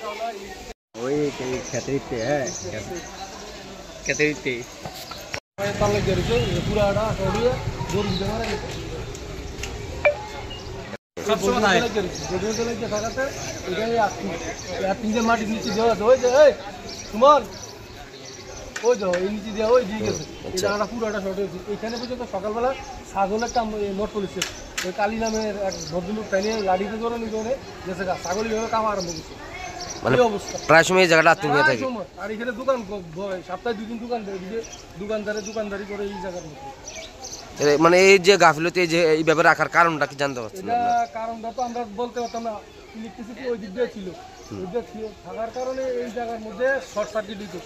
वही खेती है खेती মাটি নিচে দেওয়া সুমন ওই যাও এই নিচে দেওয়া ওই দিয়ে গেছে এই জায়গাটা পুরোটা শর্ট হয়েছে। এইখানে পর্যন্ত সকালবেলা ছাগলের একটা মোট পড়েছে, ওই কালী নামের এক ভদ্রলোক টাইনে লাঠিতে ধরে নিজে গেছে গা, ছাগল এইভাবে কাম আরম্ভ করছে। মানে অবস্থা প্রায় সময় এই জায়গাটা আতঙ্কে থাকে। আর এখানে দোকান সপ্তাহে 2 দিন দোকানদারি করে এই জায়গার মধ্যে। মানে এই যে গাফিলতি যে এই ব্যাপারে রাখার কারণটা কি জানতে পারছেন? কারণটা তো আমরা বলতে পারতাম না, ইলেকট্রিসিটি ওই দিক দিয়ে ছিল, ওই দিক থাকার কারণে এই জায়গার মধ্যে শর্ট সার্কিট হইতো।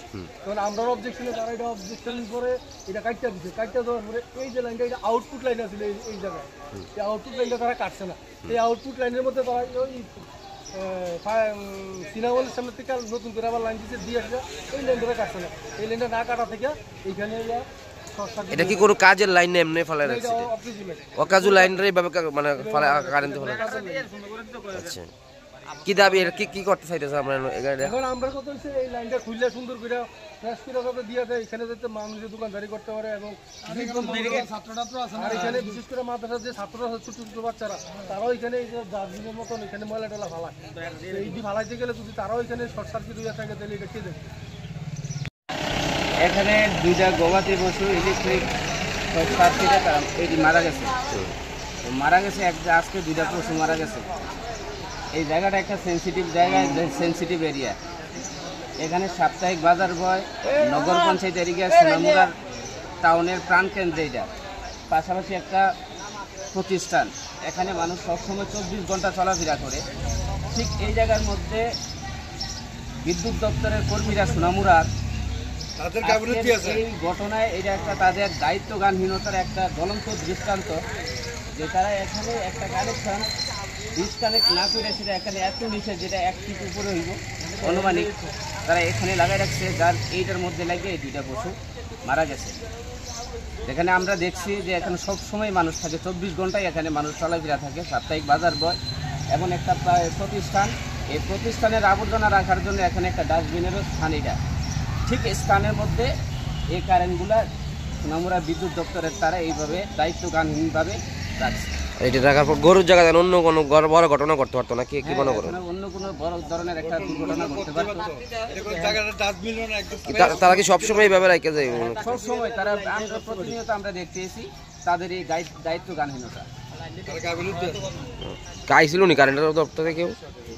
তখন আমরা অবজেকশনে তারা এটা অবজেকশন করে এটা কাটতে দিচ্ছে, কাটতে দেওয়ার পরে এই যে লাইনটা এটা আউটপুট লাইন আছিল এই জায়গায়, এই আউটপুট লাইনটা তারা কাটছে না। এই আউটপুট লাইনের মধ্যে তারা ওই সিনেমালের সামনে থেকে নতুন করে আবার লাইন দিচ্ছে দিয়ে আসছে, এই লাইনটা কাটছে না। এই লাইনটা না কাটা থেকে এইখানে এটা কি কোনো কাজের লাইন এমনি ফেলে রাখছে? অকাজু লাইন রে ভাবে মানে ফেলে কারেন্ট ফেলে। আচ্ছা, কি দাবি এটা কি করতে চাইতেছে আমরা এখানে? এখন আমরা কত হইছে এই লাইনটা খুললে সুন্দর করে ফ্রেশ করে ভাবে দিয়ে দেয়, এখানে যাতে মানুষের দোকানদারি করতে পারে। এবং ছাত্রছাত্র আছে আর এখানে বিশেষ করে মাদ্রাসার যে ছাত্ররা আছে ছোট ছোট বাচ্চারা, তারাও এখানে এই যে ডাস্টবিনের মতন এখানে ময়লা টলা ফালায়, এইটি ফালাইতে গেলে যদি তারাও এখানে শর্ট সার্কিট হয়ে থাকে তাহলে এটা কে দেবে? এখানে 2টা গবাদি পশু ইলেকট্রিক শর্ট সার্কিটে এটি মারা গেছে। আজকে 2টা পশু মারা গেছে। এই জায়গাটা একটা সেন্সিটিভ জায়গা, সেন্সিটিভ এরিয়া। এখানে সাপ্তাহিক বাজার বয়, নগর পঞ্চায়েত এরিয়া সোনামুড়ার টাউনের প্রাণকেন্দ্র, এটা পাশাপাশি একটা প্রতিষ্ঠান। এখানে মানুষ সবসময় 24 ঘন্টা চলাফেরা করে। ঠিক এই জায়গার মধ্যে বিদ্যুৎ দপ্তরের কর্মীরা সোনামুড়ার এই ঘটনায় এটা একটা তাদের দায়িত্বজ্ঞানহীনতার একটা জ্বলন্ত দৃষ্টান্ত, যে তারা এখানে একটা কানেকশন ডিসকানেক্ট না করে সেটা এখানে এত নিচে, যেটা 1 ফিট উপরে হইব অনুমানিক, তারা এখানে লাগাই রাখছে, যার এইটার মধ্যে লাগে এই 2টা পশু মারা গেছে। যেখানে আমরা দেখছি যে এখানে সবসময় মানুষ থাকে, 24 ঘন্টায় এখানে মানুষ চলাফেরা থাকে। সাপ্তাহিক বাজার বয় এমন একটা প্রতিষ্ঠান, এই প্রতিষ্ঠানের আবর্জনা রাখার জন্য এখানে একটা ডাস্টবিনেরও স্থান, এটা ঠিক স্থানের মধ্যে এই কারেন্টগুলা সোনামুড়া বিদ্যুৎ দপ্তরের তারা এইভাবে দায়িত্বজ্ঞানহীনভাবে রাখছে। এটা রাখার পর গরুর জায়গায় অন্য কোনো বড় ঘটনা ঘটতে পারতো না? কি মনে করেন? অন্য কোনো বড় ধরনের একটা দুর্ঘটনা ঘটতে পারতো। তারা কি সবসময় এইভাবে রেখে যায়? সবসময় তারা, আমরা প্রতিনিয়ত আমরা দেখতেছি তাদের এই দায়িত্বজ্ঞানহীনতা। আইছিল নি কারেন্টের দপ্তরে কেউ?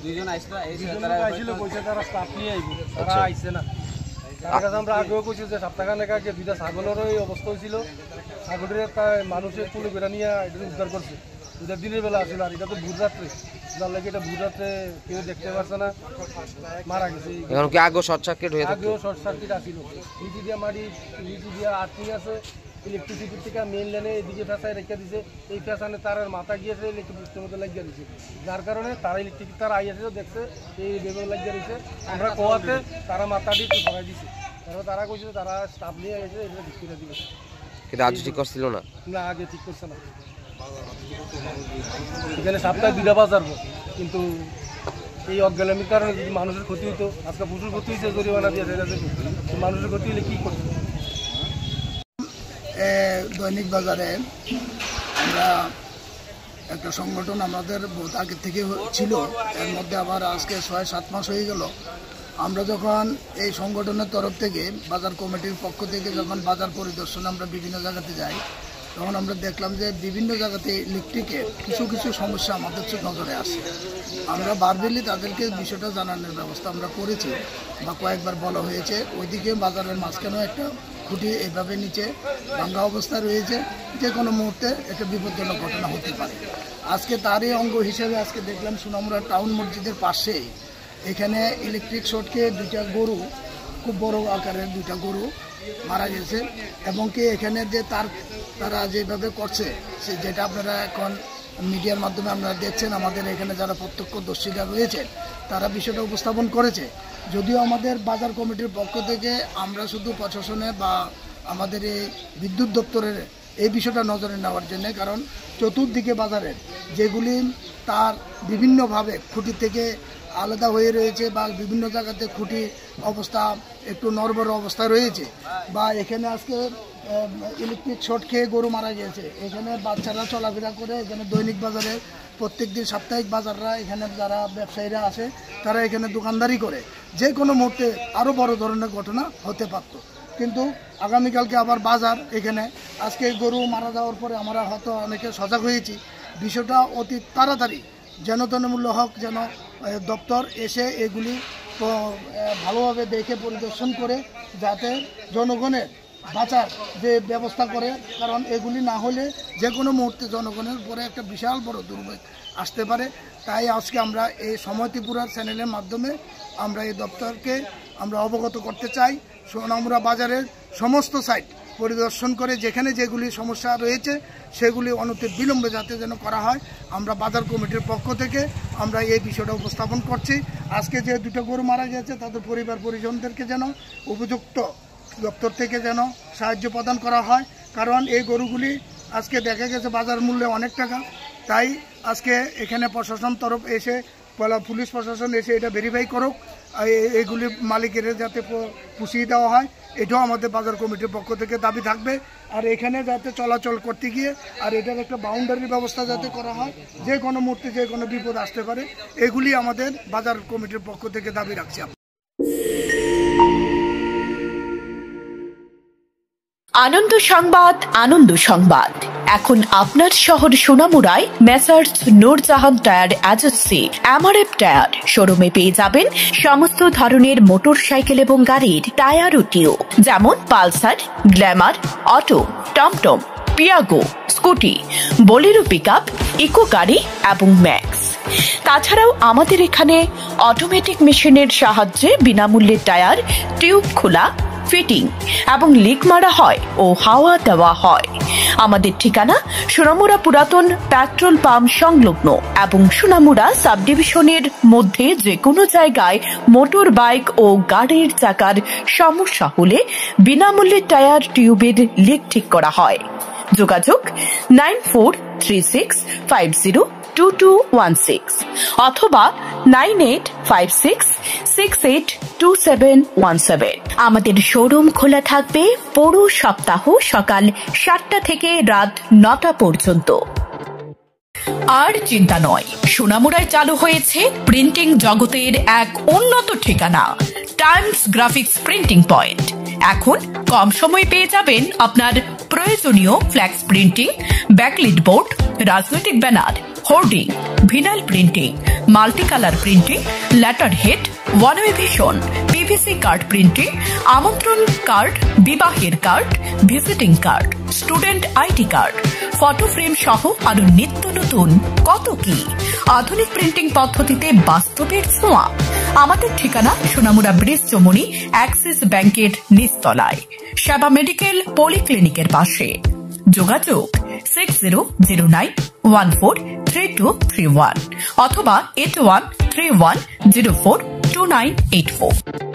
2জন আইছিল, কইছে তারা স্টাফ নিয়ে আইব, তারা আইছে না। তার কাছে আমরা আগেও কইছি যে সপ্তাহখানেক আগে 2টা ছাগলেরও এই অবস্থা হয়েছিল। ছাগলের মানুষের কুলে করে নিয়ে এটা উদ্ধার করছে। এটা দিনের বেলা আসছিল, আর এটা তো ভোর রাত্রে, যার লাগে এটা ভোর রাত্রে কেউ দেখতে পারছে না, মারা গেছে। এখন কি আগেও শর্ট সার্কিট হয়ে? আগেও শর্ট সার্কিট আসছিল, নিচে দিয়ে মাটি, নিচে দিয়ে আর্থিং আছে, ইলেকট্রিসিটির থেকে মেন লাইনে এদিকে ফেঁসায় রেখে দিছে। এই ফেঁসানে তারের মাথা গিয়েছে, ইলেকট্রিক মধ্যে লাগিয়ে দিছে, যার কারণে তারা ইলেকট্রিক তার আইয়াছে দেখছে এই বেগুন লাগিয়ে দিছে। আমরা কোয়াতে তারা মাথাটি একটু সরাই দিছে, তারপর তারা কইছে তারা স্টাফ নিয়ে গেছে, এটা ঠিক করে দিবে। কিন্তু আজ ঠিক করছিল না? না, আগে ঠিক করছে না। এখানে সপ্তাহে 2টা বাজার, কিন্তু এই অজ্ঞানামির কারণে যদি মানুষের ক্ষতি হতো, আজকে প্রচুর ক্ষতি হয়েছে, জরিমানা দিয়ে মানুষের ক্ষতি হলে কী করছে? দৈনিক বাজারে আমরা একটা সংগঠন আমাদের বহুত আগে থেকে ছিল, এর মধ্যে আবার আজকে 6-7 মাস হয়ে গেল। আমরা যখন এই সংগঠনের তরফ থেকে বাজার কমিটির পক্ষ থেকে যখন বাজার পরিদর্শনে আমরা বিভিন্ন জায়গাতে যাই, তখন আমরা দেখলাম যে বিভিন্ন জায়গাতে ইলেকট্রিকের কিছু সমস্যা আমাদের নজরে আসে। আমরা বারবেলি তাদেরকে বিষয়টা জানানোর ব্যবস্থা আমরা করেছি, বা কয়েকবার বলা হয়েছে। ওইদিকে বাজারের মাঝখানেও একটা খুঁটি এভাবে নিচে ভাঙ্গা অবস্থা রয়েছে, যে কোনো মুহূর্তে একটা বিপজ্জনক ঘটনা হতে পারে। আজকে তারই অঙ্গ হিসেবে আজকে দেখলাম সোনামুড়া টাউন মসজিদের পাশেই এখানে ইলেকট্রিক শর্টকে 2টা গরু, খুব বড় আকারের 2টা গরু মারা গেছে। এবং কি এখানে যে তারা যেভাবে করছে, সে যেটা আপনারা এখন মিডিয়ার মাধ্যমে আপনারা দেখছেন, আমাদের এখানে যারা প্রত্যক্ষদর্শীরা রয়েছে তারা বিষয়টা উপস্থাপন করেছে। যদিও আমাদের বাজার কমিটির পক্ষ থেকে আমরা শুধু প্রশাসনে বা আমাদের এই বিদ্যুৎ দপ্তরের এই বিষয়টা নজরে নেওয়ার জন্য, কারণ চতুর্দিকে বাজারের যেগুলি তার বিভিন্নভাবে খুঁটি থেকে আলাদা হয়ে রয়েছে বা বিভিন্ন জায়গাতে খুঁটি অবস্থা একটু নড়বড় অবস্থা রয়েছে, বা এখানে আজকে ইলেকট্রিক শর্ট খেয়ে গরু মারা গিয়েছে। এখানে বাচ্চারা চলাফেরা করে, এখানে দৈনিক বাজারে প্রত্যেক দিন সাপ্তাহিক বাজাররা এখানে যারা ব্যবসায়ীরা আসে তারা এখানে দোকানদারি করে। যে কোনো মুহূর্তে আরও বড় ধরনের ঘটনা হতে পারত, কিন্তু আগামীকালকে আবার বাজার এখানে। আজকে গরু মারা যাওয়ার পরে আমরা হয়তো অনেকে সজাগ হয়েছি, বিষয়টা অতি তাড়াতাড়ি যেন তৃণমূল্য হক যেন দপ্তর এসে এগুলি ভালোভাবে দেখে পরিদর্শন করে যাতে জনগণের বাঁচার যে ব্যবস্থা করে, কারণ এগুলি না হলে যে কোনো মুহূর্তে জনগণের উপরে একটা বিশাল বড় দুর্ভোগ আসতে পারে। তাই আজকে আমরা এই সময় ত্রিপুরার চ্যানেলের মাধ্যমে আমরা এই দপ্তরকে আমরা অবগত করতে চাই, সোনামুড়া বাজারের সমস্ত সাইট পরিদর্শন করে যেখানে যেগুলি সমস্যা রয়েছে সেগুলি অনতি বিলম্বে যাতে যেন করা হয়। আমরা বাজার কমিটির পক্ষ থেকে আমরা এই বিষয়টা উপস্থাপন করছি। আজকে যে দুটো গরু মারা গেছে তাদের পরিবার পরিজনদেরকে যেন উপযুক্ত দপ্তর থেকে যেন সাহায্য প্রদান করা হয়, কারণ এই গরুগুলি আজকে দেখা গেছে বাজার মূল্যে অনেক টাকা। তাই আজকে এখানে প্রশাসন তরফ এসে পুলিশ প্রশাসন এসে এটা ভেরিফাই করুক, এইগুলি মালিকের যাতে পুষিয়ে দেওয়া হয়, এটাও আমাদের বাজার কমিটির পক্ষ থেকে দাবি থাকবে। আর এখানে যাতে চলাচল করতে গিয়ে আর এটার একটা বাউন্ডারির ব্যবস্থা যাতে করা হয়, যে কোনো মুহূর্তে যে কোনো বিপদ আসতে পারে, এগুলি আমাদের বাজার কমিটির পক্ষ থেকে দাবি রাখছি। আনন্দ সংবাদ, আনন্দ সংবাদ। এখন আপনার শহর সোনামুড়ায় messrs Noorjahan tyre agency MRF tyre শোরুমে পেয়ে যাবেন সমস্ত ধরনের মোটরসাইকেল এবং গাড়ির টায়ার ও টিউব, যেমন পালসার, গ্ল্যামার, অটো, টমটম, Piaggio, scooty, Bolero pickup, Eeco গাড়ি এবং ম্যাক্স। তাছাড়াও আমাদের এখানে অটোমেটিক মেশিনের সাহায্যে বিনামূল্যে টায়ার, টিউব খোলা, ফিটিং এবং লিক মারা হয় ও হাওয়া দেওয়া হয়। আমাদের ঠিকানা সোনামুড়া পুরাতন পেট্রোল পাম্প সংলগ্ন এবং সোনামুড়া সাব ডিভিশনের মধ্যে যে কোনো জায়গায় মোটর বাইক ও গাড়ির চাকার সমস্যা হলে বিনামূল্যে টায়ার টিউবের লিক ঠিক করা হয়। যোগাযোগ 9436502216 অথবা 9856682717। আমাদের শোরুম খোলা থাকবে পুরো সপ্তাহ সকাল 7টা থেকে রাত 9টা পর্যন্ত। আর চিন্তা নয়, সোনামুড়ায় চালু হয়েছে প্রিন্টিং জগতের এক উন্নত ঠিকানা, টাইমস গ্রাফিক্স প্রিন্টিং পয়েন্ট। এখন কম সময় পেয়ে যাবেন আপনার প্রয়োজনীয় ফ্ল্যাক্স প্রিন্টিং, ব্যাকলিট বোর্ড, রাজনৈতিক banner, hoarding, vinyl printing, multi colour printing, letter head, one way vision, PVC card printing, আমন্ত্রণ কার্ড, বিবাহের card, visiting card, student ID card, photo frame সহ আরো নিত্য নতুন কত কি আধুনিক প্রিন্টিং পদ্ধতিতে বাস্তবের ছোঁয়া। আমাদের ঠিকানা সোনামুড়া ব্রিজ চমুনি অ্যাক্সিস ব্যাংকের নিচতলায়, সেবা মেডিকেল পলিক্লিনিকের পাশে। যোগাযোগ 6009143231 অথবা 8131042984।